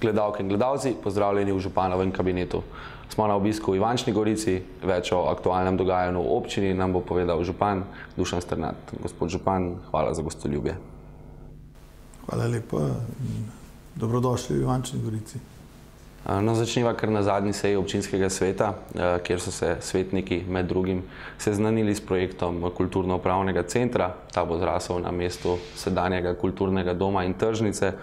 Gledalke in gledalci, pozdravljeni v županovem kabinetu. Smo na obisku v Ivančni Gorici, več o aktualnem dogajanju v občini nam bo povedal župan Dušan Strnad. Gospod župan, hvala za gostoljubje. Hvala lepa in dobrodošli v Ivančni Gorici. No, začniva kar na zadnji seji občinskega sveta, kjer so se svetniki med drugim seznanili s projektom kulturno-upravnega centra. Ta bo zrasel na mestu sedanjega kulturnega doma in tržnice.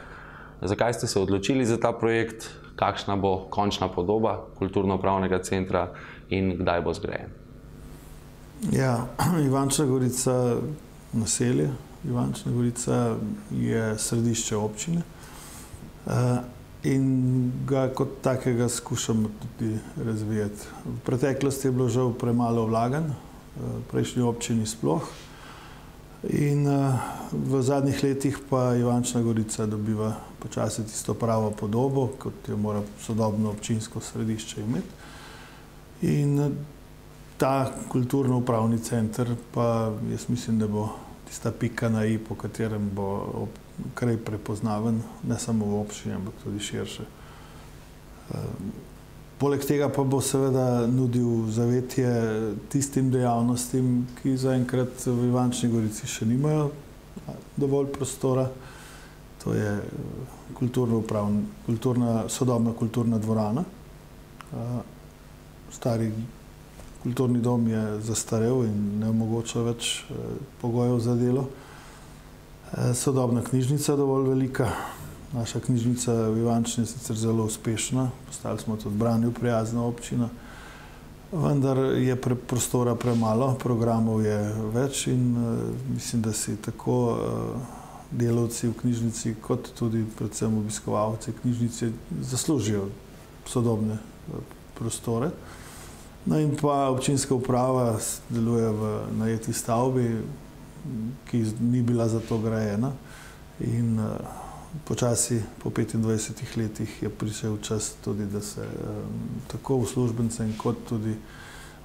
Zakaj ste se odločili za ta projekt? Kakšna bo končna podoba kulturno-upravnega centra in kdaj bo zgrajen? Ja, Ivančna Gorica, naselje Ivančna Gorica je središče občine in ga kot takega skušamo tudi razvijati. V preteklosti je bilo žal premalo vlaganj, v prejšnji občini sploh. In v zadnjih letih pa Ivančna Gorica dobiva počasi tisto pravo podobo, kot jo mora sodobno občinsko središče imeti. In ta kulturno-upravni center pa jaz mislim, da bo tista pika na i, po katerem bo kraj prepoznaven, ne samo v občini, ampak tudi širše. Poleg tega pa bo seveda nudil zavetje tistim dejavnostim, ki zaenkrat v Ivančni Gorici še nimajo dovolj prostora. To je sodobna kulturna dvorana. Stari kulturni dom je zastarel in ne omogoča več pogojev za delo. Sodobna knjižnica je dovolj velika. Naša knjižnica v Ivančni je sicer zelo uspešna, postali smo tudi branju prijazna občina, vendar je prostora premalo, programov je več in mislim, da si tako delavci v knjižnici kot tudi predvsem obiskovalci knjižnice zaslužijo sodobne prostore. No in pa občinska uprava deluje v najeti stavbi, ki ni bila za to grajena in počasi po 25 letih je prišel čas tudi, da se tako uslužbencem kot tudi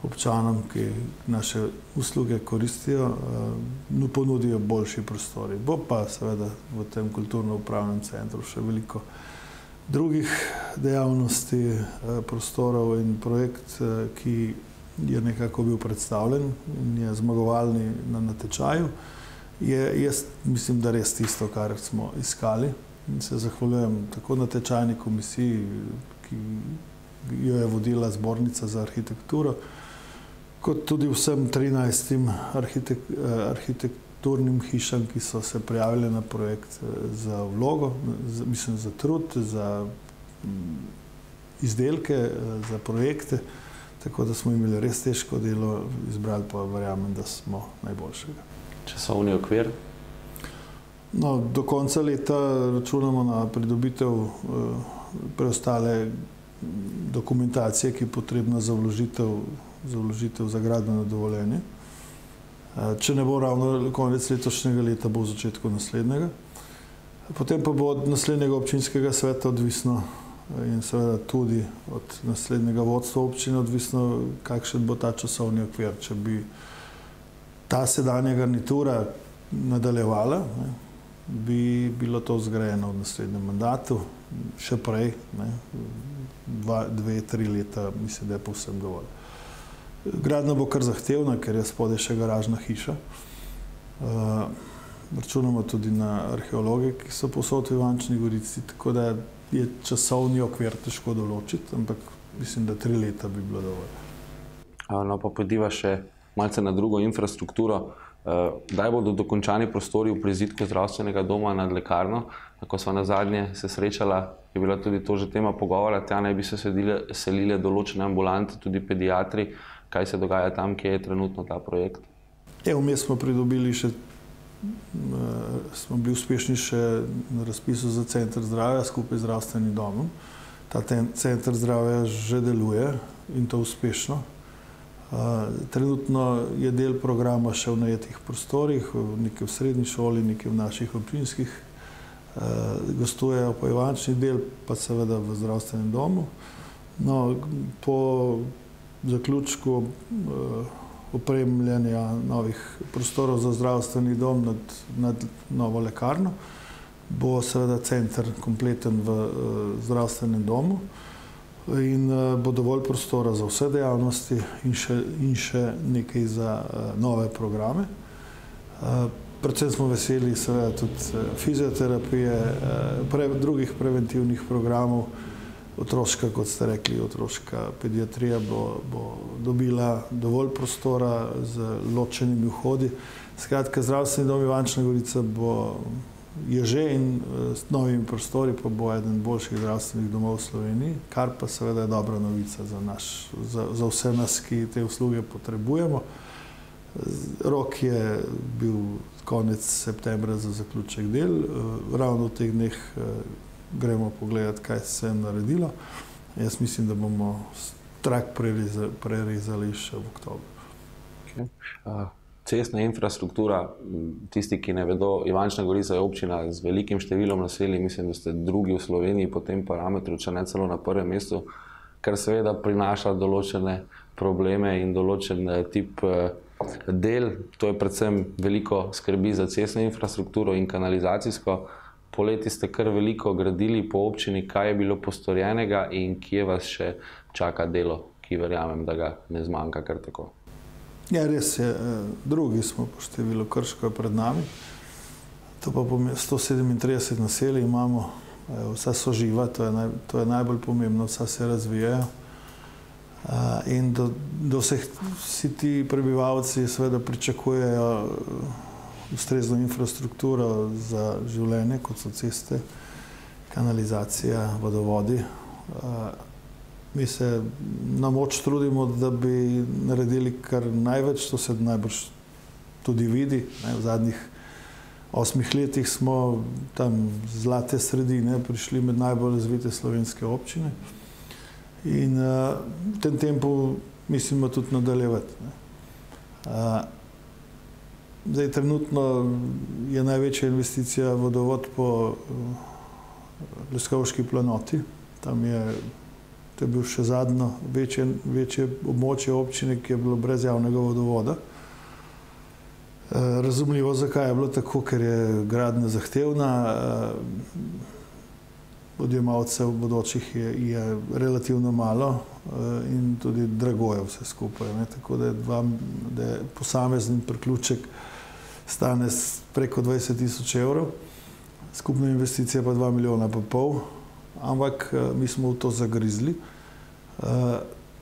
občanom, ki naše usluge koristijo, ponudijo boljši prostori. Bo pa seveda v tem kulturno-upravnem centru še veliko drugih dejavnosti, prostorov in projekt, ki je nekako bil predstavljen in je zmagovalni na natečaju. Jaz mislim, da res tisto, kar smo iskali, in se zahvaljujem tako natečajni komisiji, ki jo je vodila Zbornica za arhitekturo, kot tudi vsem 13 arhitekturnim hišam, ki so se prijavili na projekt za vlogo, mislim za trud, za izdelke, za projekte, tako da smo imeli res težko delo, izbrali pa verjamem, da smo najboljšega. Časovni okvir? No, do konca leta računamo na pridobitev preostale dokumentacije, ki je potrebna za vložitev za gradbeno dovoljenje. Če ne bo ravno konec letošnjega leta, bo v začetku naslednjega. Potem pa bo od naslednjega občinskega sveta odvisno in seveda tudi od naslednjega vodstva občine odvisno, kakšen bo ta časovni okvir. Če bi ta sedanja garnitura nadaljevala, bi bilo to zgrajeno v naslednjem mandatu, še prej, 2-3 leta, mislim, da je povsem dovolj. Gradnja bo kar zahtevna, ker je spodaj še garažna hiša. Računamo tudi na arheologe, ki so povsod v Ivančni Gorici, tako da je časovni okvir težko določiti, ampak mislim, da 3 leta bi bilo dovolj. No, pa pojdiva še malce na drugo infrastrukturo. Kdaj bodo dokončani prostori v prizidku zdravstvenega doma nad lekarno? Ko sva nazadnje se srečala, je bila tudi to že tema pogovora, tja naj bi se selile določene ambulante, tudi pediatri. Kaj se dogaja tam, kje je trenutno ta projekt? Vmes smo pridobili še, smo bili uspešni še na razpisu za center zdravja skupaj z zdravstvenim domom. Ta center zdravja že deluje in to uspešno. Trenutno je del programa še v najetih prostorih, nekaj v srednji šoli, nekaj v naših občinskih. Gostujejo pa Ivančni del, pa seveda v zdravstvenem domu. No, po zaključku opremljanja novih prostorov za zdravstveni dom nad novo lekarno bo seveda center kompleten v zdravstvenem domu in bo dovolj prostora za vse dejavnosti in še nekaj za nove programe. Predvsem smo veseli seveda tudi fizioterapije, drugih preventivnih programov. Otroška, kot ste rekli, otroška pediatrija bo dobila dovolj prostora z ločenimi vhodi. Skratka, zdravstveni dom Ivančna Gorica je že in s novimi prostori pa bo eden boljših zdravstvenih domov v Sloveniji, kar pa seveda je dobra novica za vse nas, ki te usluge potrebujemo. Rok je bil konec septembra za zaključek del. Ravno v teh dneh gremo pogledati, kaj se je naredilo. Jaz mislim, da bomo trak prerezali še v oktobru. Cestna infrastruktura, tisti, ki ne vedo, Ivančna Gorica je občina z velikim številom naselij, mislim, da ste drugi v Sloveniji po tem parametru, če ne celo na prvem mestu, kar seveda prinaša določene probleme in določen tip del. To je predvsem veliko skrbi za cestno infrastrukturo in kanalizacijsko. Poleti ste kar veliko gradili po občini. Kaj je bilo postorjenega in kje vas še čaka delo, ki verjamem, da ga ne zmanjka kar tako? Ja, res je. Drugi smo po številu, Krško je pred nami. To pa 137 naselij imamo. Vsa so živa, to je najbolj pomembno, vsa se razvijajo. In do vsi ti prebivalci seveda pričakujejo ustrezno infrastrukturo za življenje, kot so ceste, kanalizacija, vodovodi. Mi se na moč trudimo, da bi naredili kar največ, to se najbrž tudi vidi. V zadnjih 8 letih smo tam zlate sredine prišli med najbolj razvite slovenske občine in v tem tempu mislimo tudi nadaljevati. Zdaj, trenutno je največja investicija vodovod po Leskovški planoti. To je bil še zadnjo večje območje občine, ki je bilo brez javnega vodovoda. Razumljivo, zakaj je bilo tako, ker je gradnja zahtevna, odjemalcev bodočih je relativno malo in tudi drago je vse skupaj. Tako da je posamezen priključek stane preko 20.000 evrov, skupna investicija pa 2,5 milijona, ampak mi smo v to zagrizli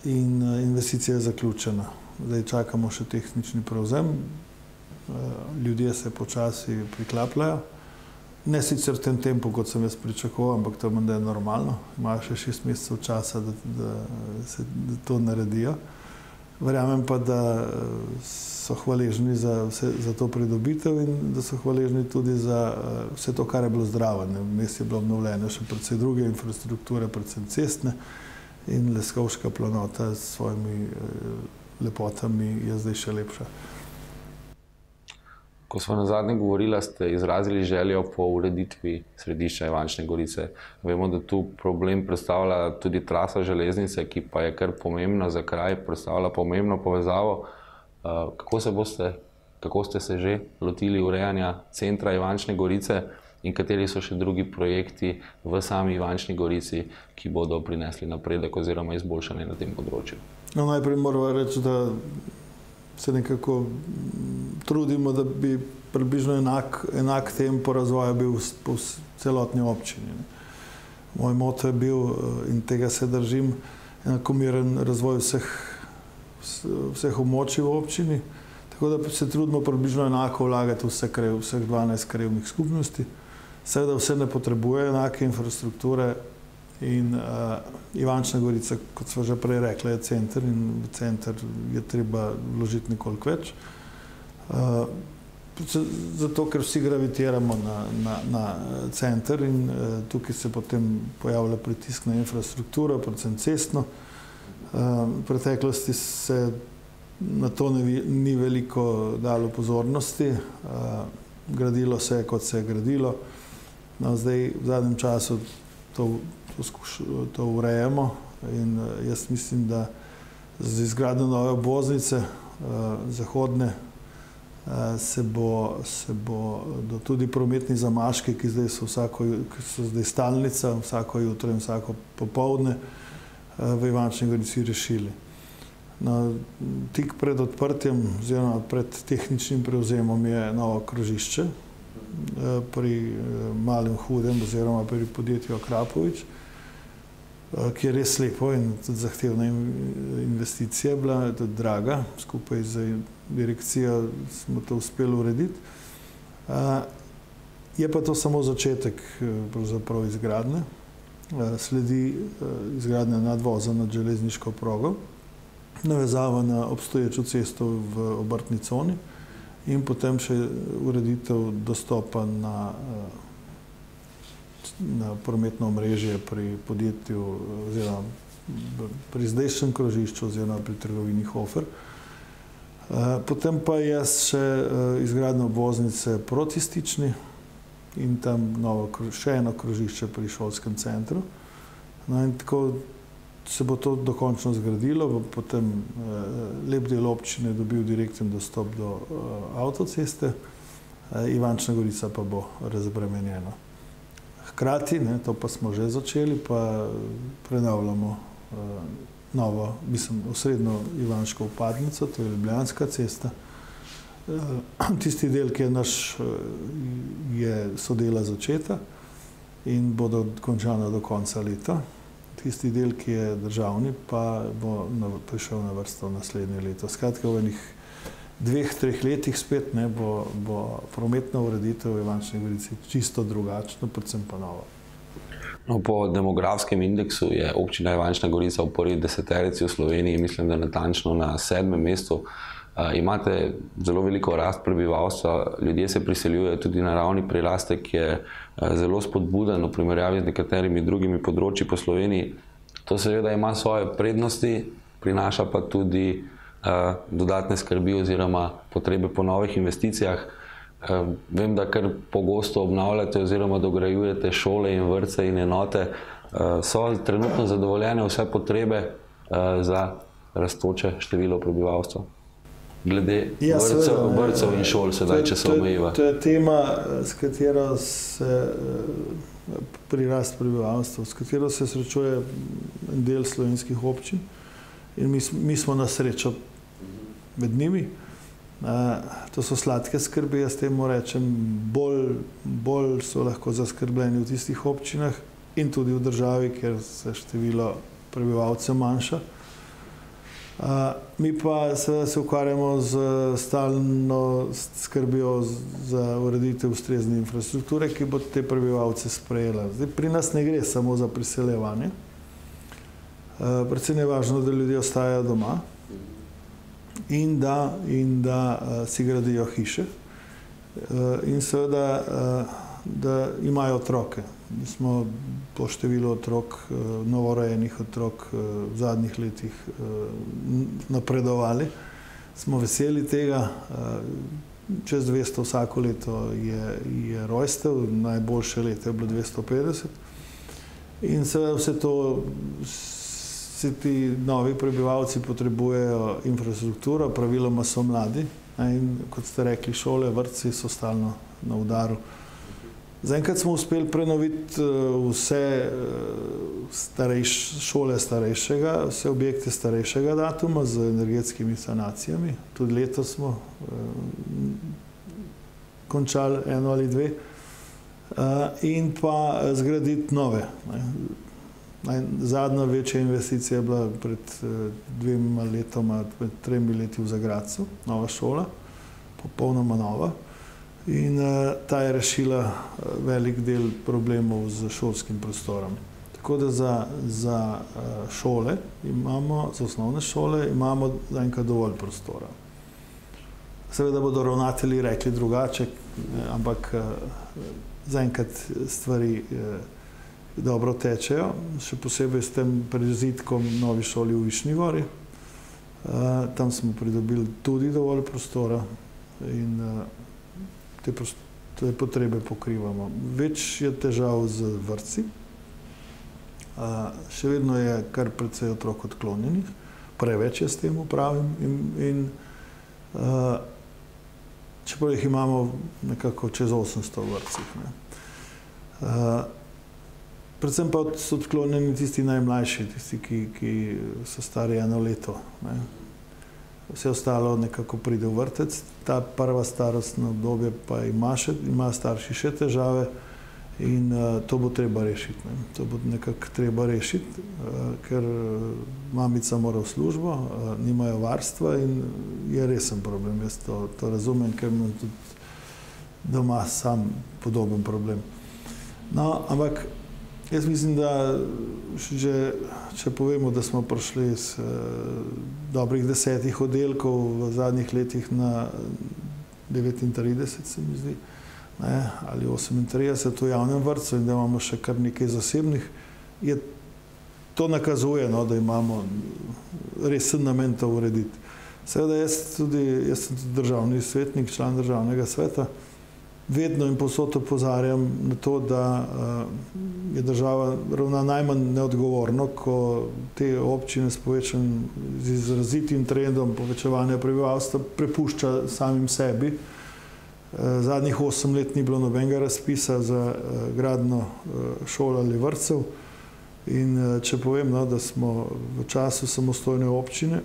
in investicija je zaključena. Zdaj čakamo še tehnični prevzem, ljudje se počasi priklapljajo. Ne sicer v tem tempu, kot sem jaz pričakoval, ampak to menda je normalno. Imajo še 6 mesecev časa, da to naredijo. Verjamem pa, da so hvaležni za to pridobitev in da so hvaležni tudi za vse to, kar je bilo zdravo. Vmes je bilo obnovljeno še predvsej druge infrastrukture, predvsem cestne, in Leskovška planota s svojimi lepotami je zdaj še lepša. Ko smo nazadnje govorili, ste izrazili željo po ureditvi središča Ivančne Gorice. Vemo, da tu problem predstavlja tudi trasa železnice, ki pa je kar pomembna za kraj, predstavlja pomembno povezavo. Kako ste se že lotili urejanja centra Ivančne Gorice in kateri so še drugi projekti v sami Ivančni Gorici, ki bodo prinesli napredek oziroma izboljšanje na tem področju? No, najprej moramo reči, da se nekako trudimo, da bi približno enak tempo razvoja bil po celotni občini. Moj moto je bil, in tega se držim, enakomeren razvoj vseh območij v občini, tako da se trudimo približno enako vlagati v vseh 12 krajevnih skupnosti. Seveda vse ne potrebuje enake infrastrukture in Ivančna Gorica, kot smo že prej rekli, je center in v center je treba vložiti nekoliko več. Zato, ker vsi gravitiramo na center in tukaj se potem pojavlja pritisk na infrastrukturo, predvsem cestno. V preteklosti se na to ni veliko dalo pozornosti. Gradilo se je, kot se je gradilo. No, zdaj v zadnjem času to urejamo in jaz mislim, da z izgradnjo nove obvoznice zahodne se bo tudi prometni zamaški, ki so zdaj stalnica, vsako jutro in vsako popoldne v Ivančni Gorici rešili. Tik pred odprtjem oziroma pred tehničnim prevzemom je novo krožišče pri Malem Hudem oziroma pri podjetju Akrapovič, ki je res lepo in tudi zahtevna investicija bila, tudi draga, skupaj z direkcijo smo to uspeli urediti. Je pa to samo začetek pravzaprav izgradnje. Sledi izgradnja nadvoza nad železniško progo, navezava na obstoječo cesto v obrtni coni in potem še ureditev dostopa na prometno omrežje pri podjetju oziroma pri zdajšnjem krožišču oziroma pri trgovini Hofer. Potem pa je še izgradnja obvoznice proti Stični in tam še eno krožišče pri šolskem centru. In tako se bo to dokončno zgradilo, bo potem lep del občine dobil direkten dostop do avtoceste, Ivančna Gorica pa bo razbremenjena. Hkrati, to pa smo že začeli, pa prenavljamo novo, osrednjo Ivanško vpadnico, to je Ljubljanska cesta. Tisti del, ki so dela začeta in bodo končana do konca leta. Tisti del, ki je državni, pa bo prišel na vrsto naslednje leto. Skratka, v enih 2-3 letih spet bo prometna ureditev v Ivančni Gorici čisto drugačna, predvsem pa nova. Po demografskem indeksu je občina Ivančna Gorica v prvi deseterici v Sloveniji, mislim, da natančno na 7. mestu. Imate zelo veliko rast prebivalstva, ljudje se priseljujejo, tudi naravni prirastek je zelo spodbuden v primerjavi z nekaterimi drugimi področji po Sloveniji. To seveda ima svoje prednosti, prinaša pa tudi dodatne skrbi oziroma potrebe po novih investicijah. Vem, da kar pogosto obnavljate oziroma dograjujete šole in vrtce in enote. So trenutno zadovoljene vse potrebe za rastoče število prebivalstva? Glede vrtcev in šol sedaj, če se omejiva. To je tema, s katero se prirast prebivalstva, s katero se srečuje en del slovenskih občin in mi smo na srečo med njimi. To so sladke skrbi, jaz temu rečem, bolj so lahko zaskrbljeni v tistih občinah in tudi v državi, kjer se število prebivalcev manjša. Mi pa se ukvarjamo z stalno skrbjo za ureditev ustrezne infrastrukture, ki bo te prebivalce sprejela. Zdaj, pri nas ne gre samo za priseljevanje. Predvsem je važno, da ljudje ostajajo doma in da si gradijo hiše in seveda, da imajo otroke. Mi smo po številu otrok, novorojenih otrok v zadnjih letih napredovali. Smo veseli tega. Čez 200 vsako leto je rojstev, najboljše leto je bilo 250. In seveda vse to, vsi ti novi prebivalci potrebujejo infrastrukturo, praviloma so mladi. In kot ste rekli, šole, vrtci so stalno na udaru. Zaenkrat smo uspeli prenoviti vse šole starejšega, vse objekte starejšega datuma z energetskimi sanacijami. Tudi letos smo končali 1 ali 2. In pa zgraditi nove. Zadnja večja investicija je bila pred 2 letoma, pred 3 leti v Zagradcu, nova šola, popolnoma nova. In ta je rešila velik del problemov z šolskim prostorom. Tako da za šole imamo, za osnovne šole imamo zaenkrat dovolj prostora. Seveda bodo ravnatelji rekli drugače, ampak zaenkrat stvari dobro tečejo, še posebej s tem prizidkom novi šoli v Višnji Gori. Tam smo pridobili tudi dovolj prostora in te potrebe pokrivamo. Več je težav z vrtci, še vedno je kar precej otrok odklonjenih, preveč je s tem upravim in čeprav jih imamo nekako čez 800 v vrtcih. Predvsem pa so odklonjeni tisti najmlajši, tisti, ki so stari 1 leto. Vse ostalo nekako pride v vrtec, ta prva starostna obdobje pa ima starši še težave in to bo treba rešiti. To bo nekako treba rešiti, ker mamica mora v službo, nimajo varstva in je resen problem. Jaz to razumem, ker imam tudi doma sam podoben problem. No, ampak jaz mislim, da če povemo, da smo prišli iz dobrih 10 oddelkov v zadnjih letih na 39, se mi zdi, ali 38 v javnem vrtcu in da imamo še kar nekaj zasebnih, to nakazuje, da imamo resen namen to urediti. Seveda jaz sem tudi državni svetnik, član državnega sveta, vedno in povsod opozarjam na to, da je država ravna najmanj neodgovorno, ko te občine z izrazitim trendom povečevanja prebivalstva prepušča samim sebi. Zadnjih 8 let ni bilo nobenega razpisa za gradnjo šol ali vrtcev in če povem, da smo v času samostojne občine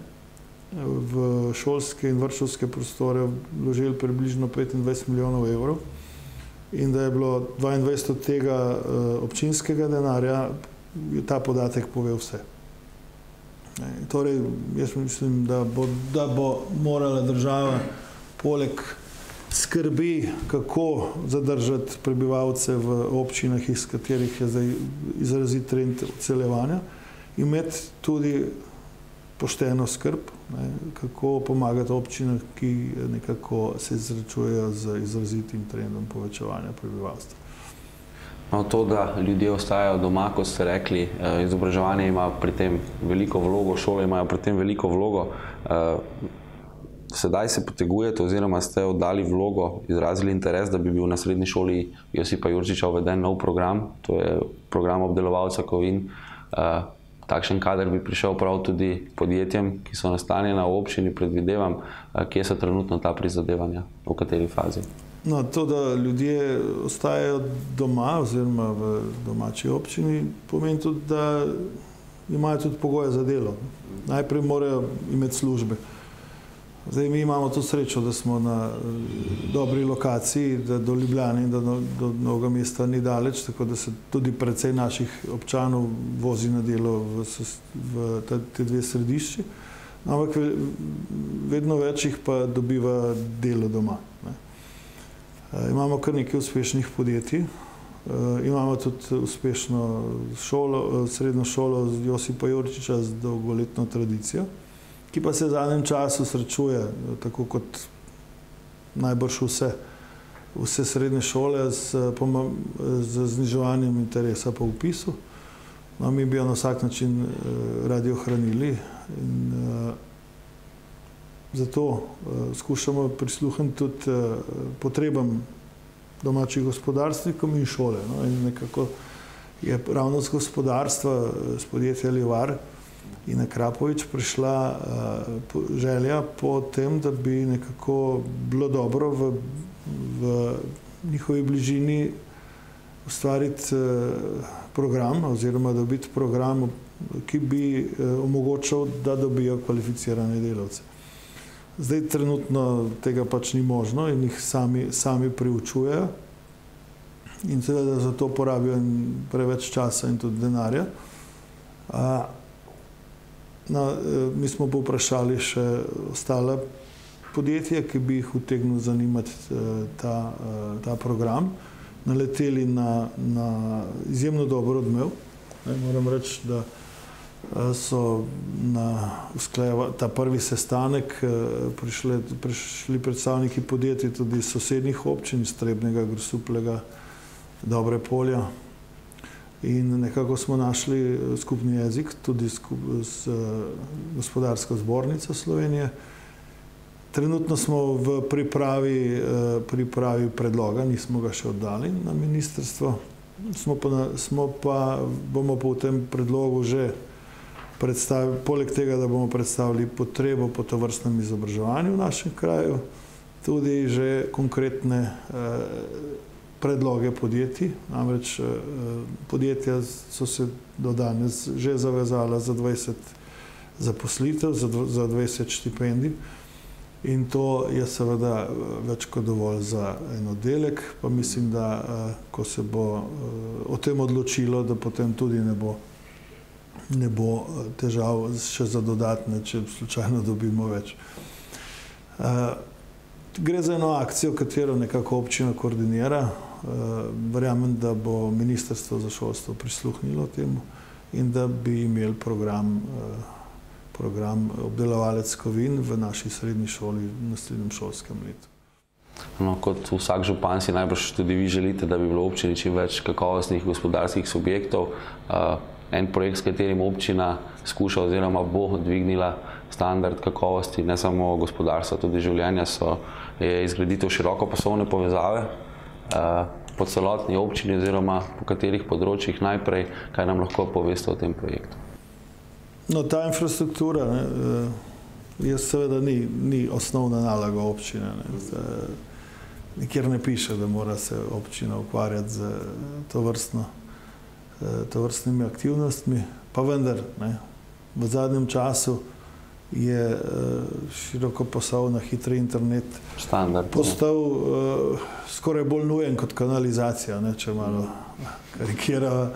v šolske in vrtčevske prostore vložili približno 25 milijonov evrov in da je bilo 22 od tega občinskega denarja, ta podatek pove vse. Torej, jaz mislim, da bo morala država poleg skrbi, kako zadržati prebivalce v občinah, iz katerih je zdaj izrazit trend odseljevanja, imeti tudi pošteno skrb, kako pomagati občinam, ki nekako se srečujejo z izrazitim trendom povečevanja prebivalstva. To, da ljudje ostajajo doma, kot ste rekli, izobraževanje ima pri tem veliko vlogo, šole imajo pri tem veliko vlogo. Sedaj se potegujete oziroma ste oddali vlogo, izrazili interes, da bi bil na srednji šoli Josipa Jurčiča uveden nov program, to je program obdelovalca kovin. Takšen kader bi prišel prav tudi podjetjem, ki so nastanjena v občini, predvidevam, kje so trenutno ta prizadevanja, v kateri fazi? No, to, da ljudje ostajajo doma oziroma v domači občini, pomeni tudi, da imajo tudi pogoje za delo. Najprej morajo imeti službe. Zdaj mi imamo to srečo, da smo na dobri lokaciji, da do Ljubljane in do Novega mesta ni daleč, tako da se tudi precej naših občanov vozi na delo v te dve središči. Ampak vedno več jih pa dobiva delo doma. Imamo kar nekaj uspešnih podjetij, imamo tudi uspešno srednjo šolo Josipa Jurčiča z dolgoletno tradicijo, ki pa se v zadnjem času srečuje, tako kot najbrž vse srednje šole, z zniževanjem interesa po vpisu. No, mi bi jo na vsak način radi ohranili in zato skušamo prisluhniti tudi potrebam domačih gospodarstvikov in šole. No, in nekako je ravno z gospodarstva, z podjetja Livar in Krapovič prišla želja po tem, da bi nekako bilo dobro v njihovi bližini ustvariti program oziroma dobiti program, ki bi omogočal, da dobijo kvalificirane delavce. Zdaj trenutno tega pač ni možno in jih sami priučujejo in seveda za to porabijo preveč časa in tudi denarja. Mi smo povprašali še ostale podjetja, ki bi jih utegnil zanimati ta program. Naleteli na izjemno dober odmev. Moram reči, da so na ta prvi sestanek prišli predstavniki podjetij tudi iz sosednjih občin, iz Trebnjega, Grosuplja, Dobre Polja. In nekako smo našli skupni jezik tudi z Gospodarsko zbornico Slovenije. Trenutno smo v pripravi predloga, nismo ga še oddali na ministrstvo. Bomo pa v tem predlogu že predstavili, poleg tega, da bomo predstavili potrebo po tovrstnem izobraževanju v našem kraju, tudi že konkretne predloge podjetij. Namreč podjetja so se do danes že zavezala za 20 zaposlitev, za 20 štipendij. In to je seveda več kot dovolj za en oddelek, pa mislim, da ko se bo o tem odločilo, da potem tudi ne bo težav še za dodatne, če slučajno dobimo več. Gre za eno akcijo, katero nekako občina koordinira. Verjamem, da bo Ministrstvo za šolstvo prisluhnilo temu in da bi imeli program obdelovalec kovin v naši srednji šoli v naslednjem šolskem letu. No, kot vsak župan si najbrž tudi vi želite, da bi bilo v občini čim več kakovostnih gospodarskih subjektov. En projekt, s katerim občina skuša oziroma bo dvignila standard kakovosti, ne samo gospodarstva, tudi življenja, je izgraditev širokopasovne povezave po celotni občini oziroma po katerih področjih. Najprej, kaj nam lahko poveste o tem projektu? No, ta infrastruktura seveda ni osnovna naloga občine. Nikjer ne piše, da mora se občina ukvarjati z tovrstnimi aktivnostmi, pa vendar v zadnjem času je širokopasovna hitri internet postal skoraj bolj nujen kot kanalizacija, če malo karikiramo.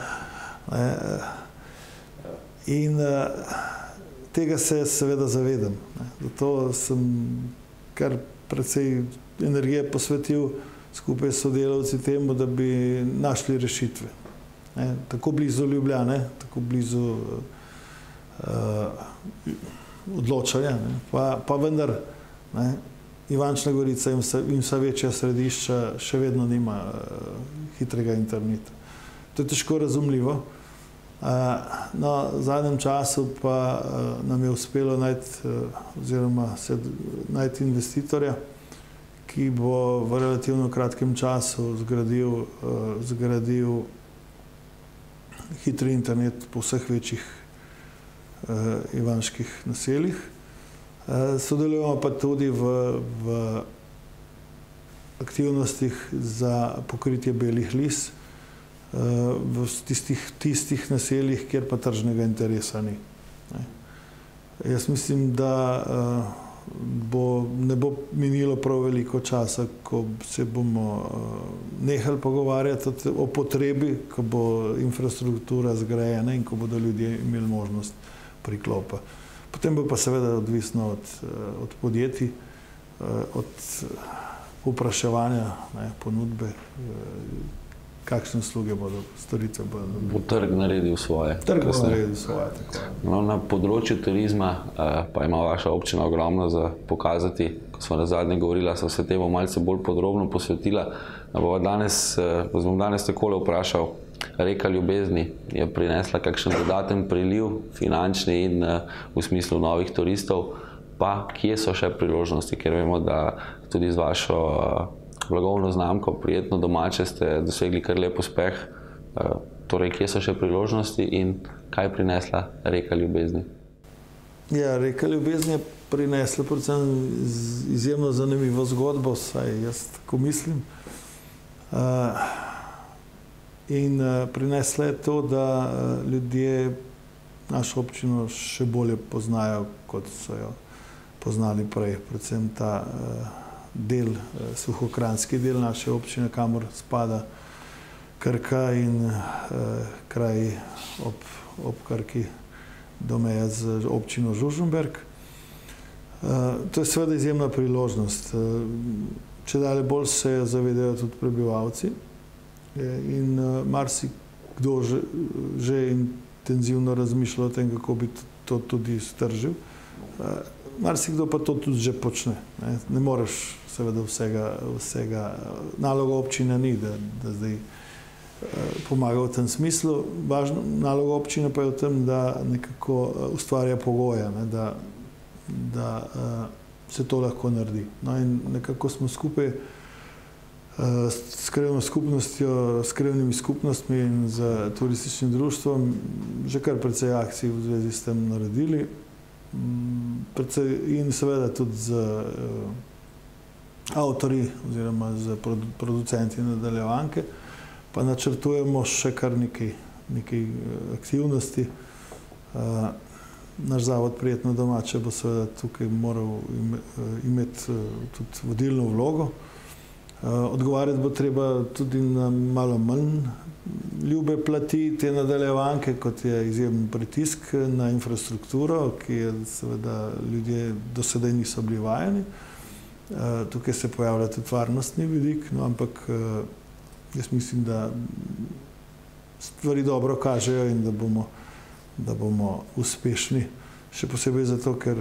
In tega se seveda zavedam. Zato sem kar precej energije posvetil skupaj s sodelavci temu, da bi našli rešitve. Tako blizu Ljubljane, tako blizu odločanja, pa vendar Ivančna Gorica in vsa večja središča še vedno nima hitrega interneta. To je težko razumljivo. No, v zadnjem času pa nam je uspelo najti investitorja, ki bo v relativno kratkem času zgradil hitri internet po vseh večjih ivanških naseljih. Sodelujemo pa tudi v aktivnostih za pokritje belih lis v tistih naseljih, kjer pa tržnega interesa ni. Jaz mislim, da ne bo minilo prav veliko časa, ko se bomo nehali pogovarjati o potrebi, ko bo infrastruktura zgrajena in ko bodo ljudje imeli možnost priklopa. Potem bo pa seveda odvisno od podjetij, od povpraševanja, ponudbe, kakšne usluge bodo, storitve bodo. Bo trg naredil svoje. Trg bo naredil svoje, tako. No, na področju turizma pa ima vaša občina ogromno za pokazati. Ko smo nazadnje govorila, so se temu malce bolj podrobno posvetila. Vas bom danes takole vprašal. Reka ljubezni je prinesla kakšen dodaten priliv, finančni in v smislu novih turistov. Pa kje so še priložnosti, ker vemo, da tudi z vašo blagovno znamko Prijetno domače ste dosegli kar lep uspeh. Torej, kje so še priložnosti in kaj je prinesla Reka ljubezni? Ja, Reka ljubezni je prinesla predvsem izjemno zanimivo zgodbo, saj jaz tako mislim. In prinesla je to, da ljudje našo občino še bolje poznajo, kot so jo poznali prej. Predvsem ta del, suhokranjski del naše občine, kamor spada Krka in kraj ob Krki do meje z občino Žužemberk. To je seveda izjemna priložnost. Čedalje bolj se zavedajo tudi prebivalci in marsikdo že intenzivno razmišlja o tem, kako bi to tudi stržil. Marsikdo pa to tudi že počne. Ne moreš seveda vsega. Naloga občine ni, da zdaj pomaga v tem smislu. Naloga občine pa je v tem, da nekako ustvarja pogoje, da se to lahko naredi. No in nekako smo skupaj s krajevno skupnostjo, s krajevnimi skupnostmi in z turističnim društvom že kar precej akcij v zvezi s tem naredili. In seveda tudi z avtorji oziroma z producenti nadaljevanke, pa načrtujemo še kar nekaj aktivnosti. Naš zavod Prijetno domače bo seveda tukaj moral imeti tudi vodilno vlogo. Odgovarjati bo treba tudi na malo manj ljube plati te nadaljevanke, kot je izjemen pritisk na infrastrukturo, ki je seveda ljudje do sedaj niso bili vajeni. Tukaj se pojavlja tudi varnostni vidik, no, ampak jaz mislim, da stvari dobro kažejo in da bomo uspešni. Še posebej zato, ker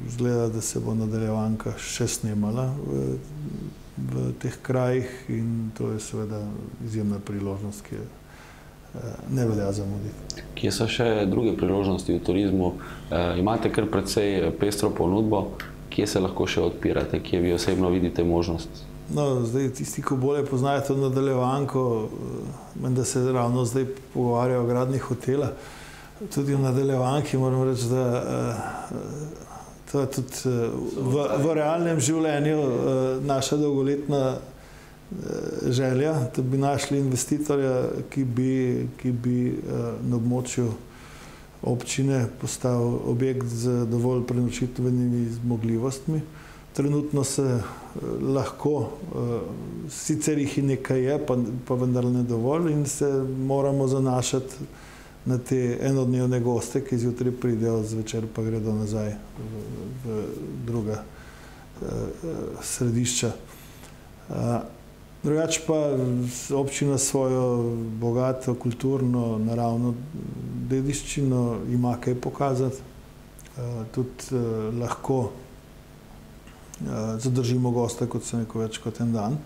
izgleda, da se bo nadaljevanka še snemala v teh krajih in to je seveda izjemna priložnost, ki je ne velja zamuditi. Kje so še druge priložnosti v turizmu? Imate kar precej pestro ponudbo, kje se lahko še odpirate, kje vi osebno vidite možnost? No, zdaj tisti, ko bolje poznajo to nadaljevanko, menda se ravno zdaj pogovarjajo o gradnji hotela. Tudi v nadaljevanki moram reči, da to je tudi v realnem življenju naša dolgoletna želja, da bi našli investitorja, ki bi na območju občine postal objekt z dovolj prenočitvenimi zmogljivostmi. Trenutno se lahko, sicer jih nekaj je, pa vendar ne dovolj in se moramo zanašati na te enodnevne goste, ki zjutraj pridejo, zvečer pa gredo nazaj v druga središča. Drugače pa občina svojo bogato, kulturno, naravno dediščino ima kaj pokazati. Tudi lahko zadržimo gosta, kot sem rekel, več kot en dan.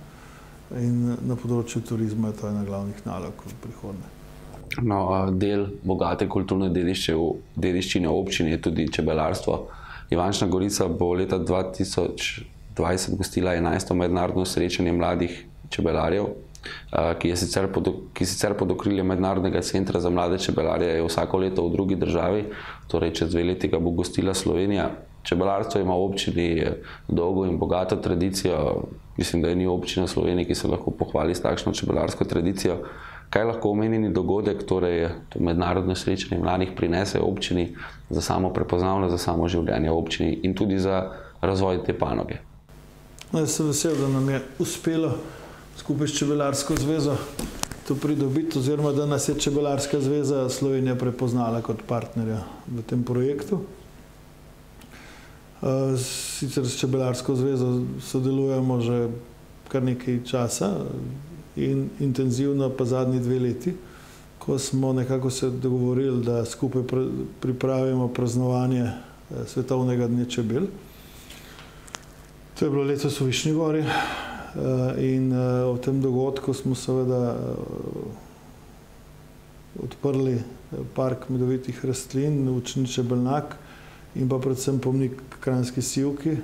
In na področju turizma je to ena glavnih nalog v prihodnje. No, del bogate kulturne dediščine občine je tudi čebelarstvo. Ivančna Gorica bo leta 2020 gostila 11. mednarodno srečanje mladih čebelarjev, ki sicer pod okriljem Mednarodnega centra za mlade čebelarje je vsako leto v drugi državi, torej čez 2 leti ga bo gostila Slovenija. Čebelarstvo ima v občini dolgo in bogato tradicijo. Mislim, da je ni občina v Sloveniji, ki se lahko pohvali s takšno čebelarsko tradicijo. Kaj lahko omenjeni dogodek, torej to mednarodno srečanje mladih, prinese občini za samo prepoznavnost, za samo življenje v občini in tudi za razvoj te panoge? No, jaz sem vesel, da nam je uspelo skupaj s Čebelarsko zvezo to pridobiti, oziroma da nas je Čebelarska zveza Slovenija prepoznala kot partnerja v tem projektu. Sicer s Čebelarsko zvezo sodelujemo že kar nekaj časa in intenzivno pa zadnji 2 leti, ko smo nekako se dogovorili, da skupaj pripravimo praznovanje Svetovnega dne čebel. To je bilo letos v Višnji Gori in v tem dogodku smo seveda odprli park medovitih rastlin, učni čebelnjak in pa predvsem pomnik Kranjski sivki,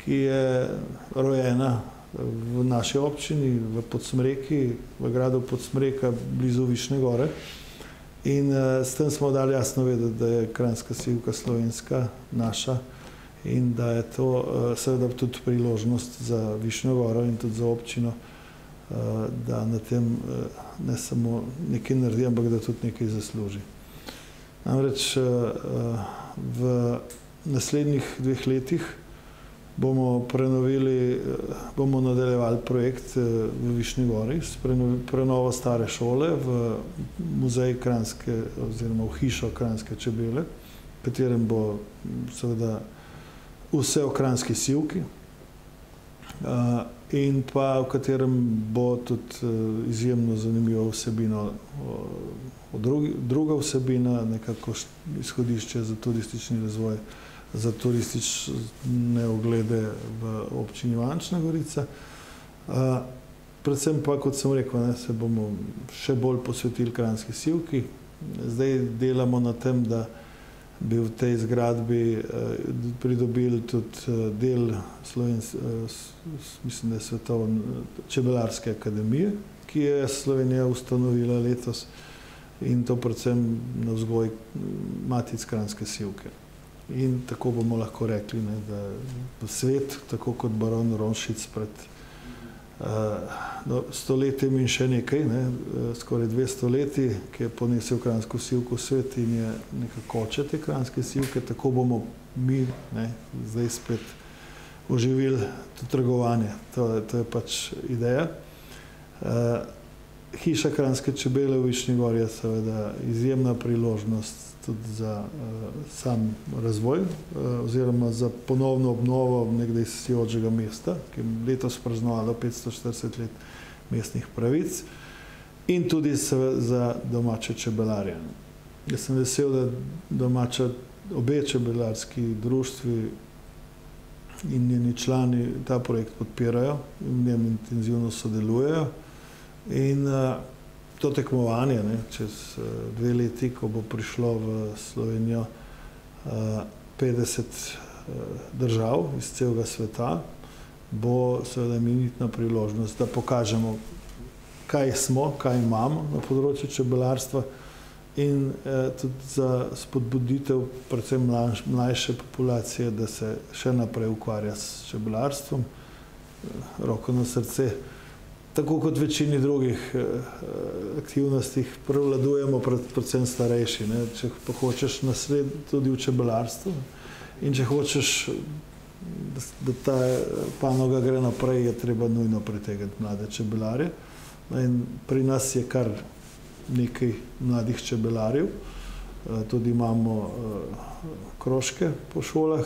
ki je rojena v naši občini, v Podsmreki, v gradu Podsmreka, blizu Višnje Gore. In s tem smo dali jasno vedeti, da je Kranjska sivka slovenska, naša, in da je to seveda tudi priložnost za Višnjo Goro in tudi za občino, da na tem ne samo nekaj naredi, ampak da tudi nekaj zasluži. Namreč v naslednjih 2 letih bomo nadaljevali projekt v Višnji Gori s prenovo stare šole v muzej Kranjske oziroma v hišo Kranjske čebele, v katerem bo seveda vse o Kranjski sivki in pa v katerem bo tudi izjemno zanimiva vsebina, druga vsebina, nekako izhodišče za turistični razvoj, za turistične oglede v občini Ivančna Gorica. Predvsem pa, kot sem rekel, se bomo še bolj posvetili Kranjski sivki. Zdaj delamo na tem, da bi v tej zgradbi pridobili tudi del mislim, da je Svetovne čebelarske akademije, ki je Slovenija ustanovila letos, in to predvsem na vzgoj matic Kranjske sivke. In tako bomo lahko rekli, ne, da svet, tako kot baron Ronšic pred stoletjem in še nekaj, ne, skoraj 200 leti, ki je ponesel kranjsko sivko v svet in je nekako oče te kranjske sivke, tako bomo mi, ne, zdaj spet oživili to trgovanje. To je pač ideja. Hiša Kranjske čebele v Višnji Gori je seveda izjemna priložnost tudi za sam razvoj oziroma za ponovno obnovo nekdaj sijočega mesta, ki je letos praznovalo 540 let mestnih pravic, in tudi za domače čebelarje. Jaz sem vesel, da obe čebelarski društvi in njeni člani ta projekt podpirajo in v njem intenzivno sodelujejo. In to tekmovanje, ne, čez 2 leti, ko bo prišlo v Slovenijo 50 držav iz celega sveta, bo seveda imenitna priložnost, da pokažemo, kaj smo, kaj imamo na področju čebelarstva in tudi za spodbuditev predvsem mlajše populacije, da se še naprej ukvarja s čebelarstvom, roko na srce. Tako kot večini drugih aktivnostih prevladujemo predvsem starejši. Ne? Če pa hočeš naslediti tudi v čebelarstvu in če hočeš, da ta panoga gre naprej, je treba nujno pritegniti mlade čebelarje. In pri nas je kar nekaj mladih čebelarjev. Tudi imamo krožke po šolah,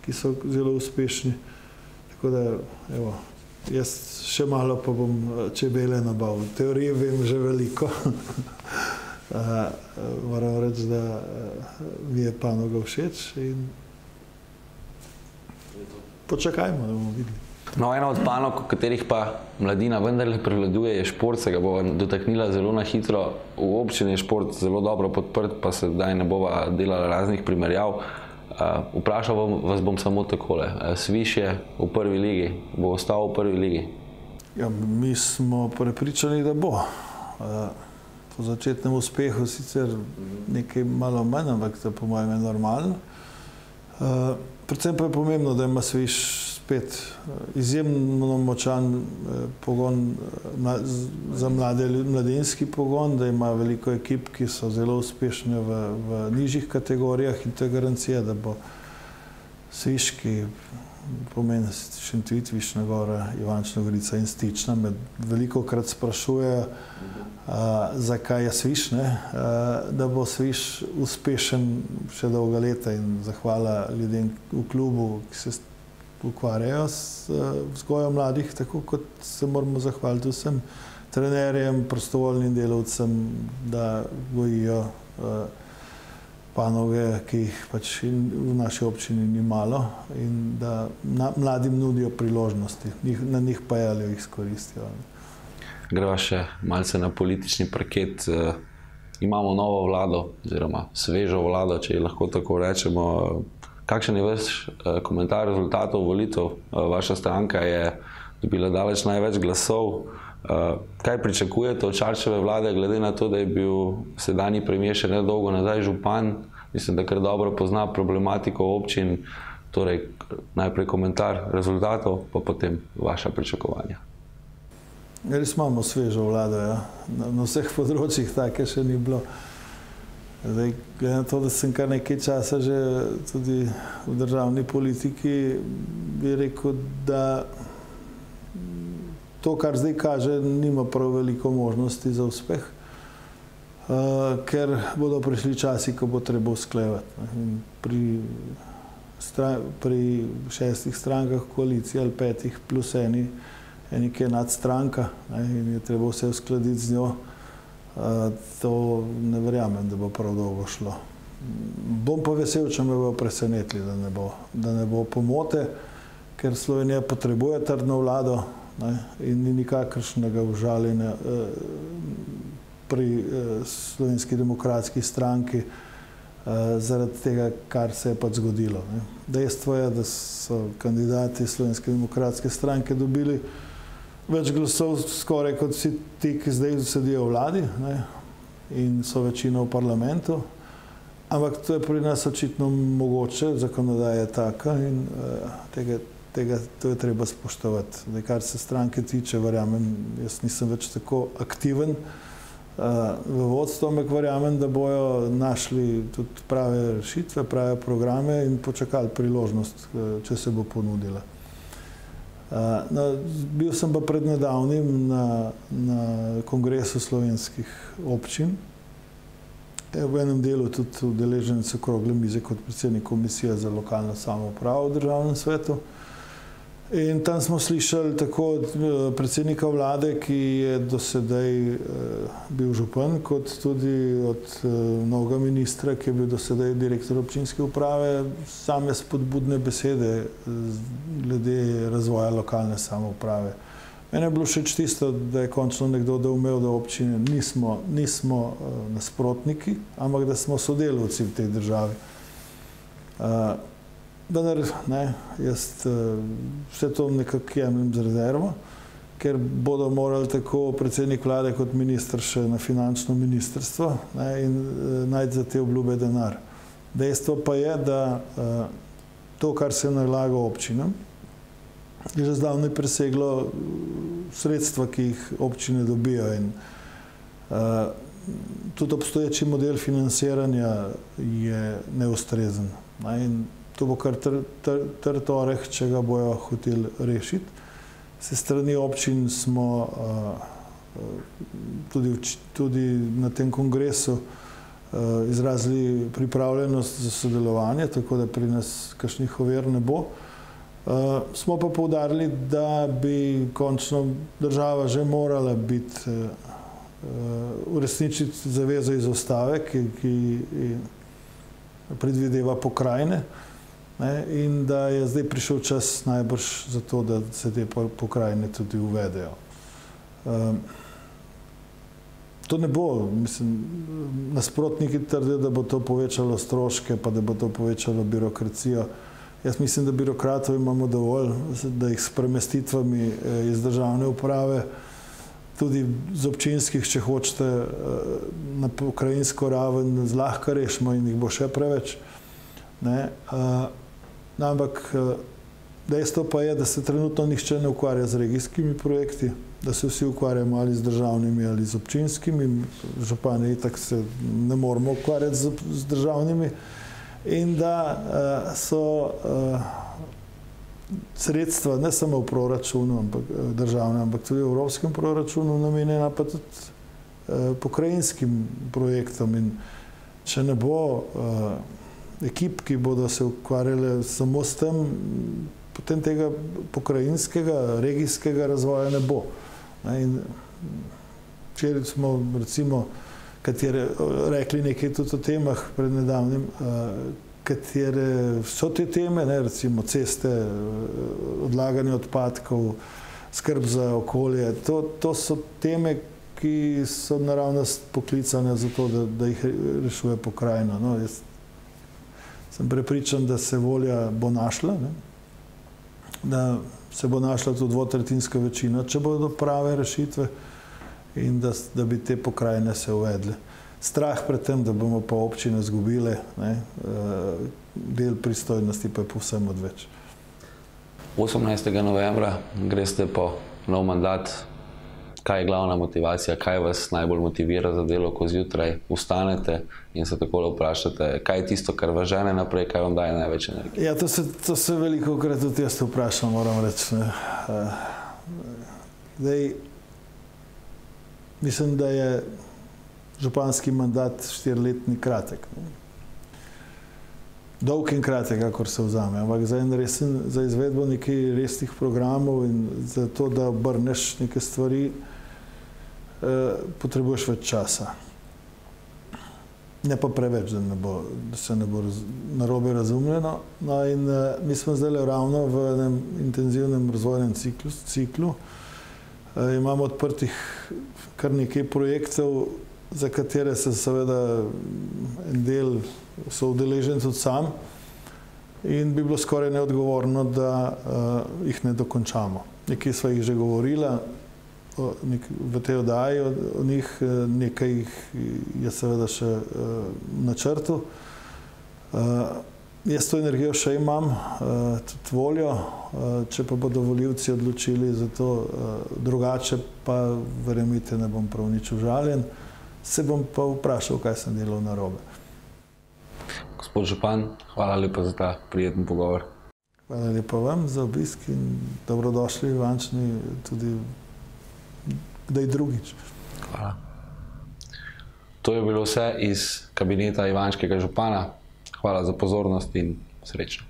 ki so zelo uspešni. Tako da, evo, jaz še malo pa bom čebele nabavil. V teoriji vem že veliko. Moram reči, da mi je panoga všeč in počakajmo, da bomo videli. No, ena od panog, v katerih pa mladina vendarle prevladuje, je šport, se ga bova dotaknila zelo na hitro. V občini je šport zelo dobro podprt, pa se zdaj ne bova delala raznih primerjav. Vprašal vas bom samo takole. Sviš je v prvi ligi, bo ostal v prvi ligi? Ja, mi smo prepričani, da bo. Po začetnem uspehu sicer nekaj malo manj, ampak to po mojem je normalno. Predvsem pa je pomembno, da ima Sviš spet izjemno močan pogon za mladinski pogon, da ima veliko ekip, ki so zelo uspešne v nižjih kategorijah, in to je garancija, da bo Sviš, ki pomeni Šentvid, Višnja Gora, Ivančna Gorica in Stična, me velikokrat sprašujejo, zakaj je Sviš, ne? Da bo Sviš uspešen še dolga leta, in zahvala ljudem v klubu, ki se ukvarjajo s vzgojo mladih, tako kot se moramo zahvaliti vsem trenerjem, prostovoljnim delavcem, da gojijo panoge, ki jih pač v naši občini ni malo, in da mladim nudijo priložnosti, na njih pa je, ali jih izkoristijo. Greva še malce na politični parket. Imamo novo vlado, oziroma svežo vlado, če lahko tako rečemo. Kakšen je vaš komentar rezultatov volitev? Vaša stranka je dobila daleč največ glasov. Kaj pričakujete od Šarčeve vlade, glede na to, da je bil sedanji premier še nedolgo nazaj župan? Mislim, da kar dobro pozna problematiko občin. Torej, najprej komentar rezultatov, pa potem vaša pričakovanja. Res imamo svežo vlado, ja. Na vseh področjih take še ni bilo. Zdaj, glede na to, da sem kar nekaj časa že tudi v državni politiki, bi rekel, da to, kar zdaj kaže, nima prav veliko možnosti za uspeh, ker bodo prišli časi, ko bo treba usklajevati. Pri 6 strankah koalicije ali 5 plus eni ki je nadstranka, in je treba vse uskladiti z njo, to ne verjamem, da bo prav dolgo šlo. Bom pa vesel, če me bo presenetili, da ne bo pomote, ker Slovenija potrebuje trdno vlado, in ni nikakršnega užaljenja pri Slovenski demokratski stranki zaradi tega, kar se je pač zgodilo. Dejstvo je, da so kandidati Slovenske demokratske stranke dobili več glasov skoraj kot vsi ti, ki zdaj sedijo v vladi, in so večina v parlamentu, Ampak to je pri nas očitno mogoče, zakonodaja je taka in to je treba spoštovati. Zdaj, kar se stranke tiče, verjamem, jaz nisem več tako aktiven v vodstvu, ampak verjamem, da bojo našli tudi prave rešitve, prave programe in počakali priložnost, če se bo ponudila. Bil sem pa pred nedavnim na kongresu slovenskih občin, v enem delu tudi udeleženec okrogle mize kot predsednik Komisije za lokalno samoupravo v Državnem svetu. In tam smo slišali tako od predsednika vlade, ki je do sedaj bil župan, kot tudi od novega ministra, ki je bil do sedaj direktor občinske uprave, same spodbudne besede glede razvoja lokalne samouprave. Mene je bilo všeč tisto, da je končno nekdo doumel, da občine nismo nasprotniki, ampak da smo sodelavci v tej državi. Vendar, jaz vse to nekako jemljem z rezervo, ker bodo morali tako predsednik vlade kot minister še na finančno ministrstvo in najti za te obljube denar. Dejstvo pa je, da to, kar se nalaga občinam, je že zdavnaj preseglo sredstva, ki jih občine dobijo. In tudi obstoječi model financiranja je neustrezen. In to bo kar trd oreh, če ga bojo hoteli rešiti. Se strani občin smo tudi na tem kongresu izrazili pripravljenost za sodelovanje, tako da pri nas kakšnih ovir ne bo. Smo pa poudarili, da bi končno država že morala uresničiti zavezo iz ustave, ki predvideva pokrajine, in da je zdaj prišel čas najbrž za to, da se te pokrajine tudi uvedejo. To ne bo, mislim, nasprotniki trdijo, da bo to povečalo stroške, pa da bo to povečalo birokracijo. Jaz mislim, da birokratov imamo dovolj, da jih s premestitvami iz državne uprave, tudi z občinskih, če hočete, na pokrajinsko raven zlahka rešimo in jih bo še preveč. Ampak dejstvo pa je, da se trenutno nihče ne ukvarja z regijskimi projekti, da se vsi ukvarjamo ali z državnimi ali z občinskimi, župani itak se ne moramo ukvarjati z državnimi, in da so sredstva ne samo v proračunu državnem, ampak tudi v evropskem proračunu namenjena pa tudi pokrajinskim projektom. In če ne bo ekip, ki bodo se ukvarjale samo s tem, potem tega pokrajinskega, regijskega razvoja ne bo. In včeraj smo recimo rekli nekaj tudi o temah pred nedavnim, katere so te teme, recimo ceste, odlaganje odpadkov, skrb za okolje. To so teme, ki so naravnost poklicane za to, da jih rešuje pokrajina. Jaz sem prepričan, da se volja bo našla, da se bo našla tudi dvotretjinska večina, če bodo prave rešitve, in da bi te pokrajine se uvedle. Strah pred tem, da bomo pa občine izgubile, del pristojnosti pa je povsem odveč. 18. novembra greste po nov mandat. Kaj je glavna motivacija, kaj vas najbolj motivira za delo, ko zjutraj vstanete in se takole vprašate, kaj je tisto, kar vas žene naprej, kaj vam daje največ energije? Ja, to se velikokrat tudi jaz vprašam, moram reči. Zdaj, mislim, da je županski mandat 4-letni kratek. Dolg in kratek, kakor se vzame, ampak za izvedbo nekaj resnih programov in za to, da obrneš neke stvari, potrebuješ več časa. Ne pa preveč, da se ne bo narobe razumljeno. In mi smo zdaj ravno v enem intenzivnem razvojnem ciklu. Imamo odprtih kar nekaj projektov, za katere se seveda en del so udeleženi tudi sam in bi bilo skoraj neodgovorno, da jih ne dokončamo. Nekaj sva jih že govorila v tej oddaji o njih, nekaj jih je seveda še v načrtu. Jaz to energijo še imam, tudi voljo, če pa bodo volivci odločili za to drugače, pa verjemite, ne bom prav nič užaljen. Se bom pa vprašal, kaj sem delal narobe. Gospod župan, hvala lepa za ta prijeten pogovor. Hvala lepa vam za obisk in dobrodošli v Ivančni tudi kdaj drugič. Hvala. To je bilo vse iz kabineta ivanškega župana. Hvala za pozornost in srečno.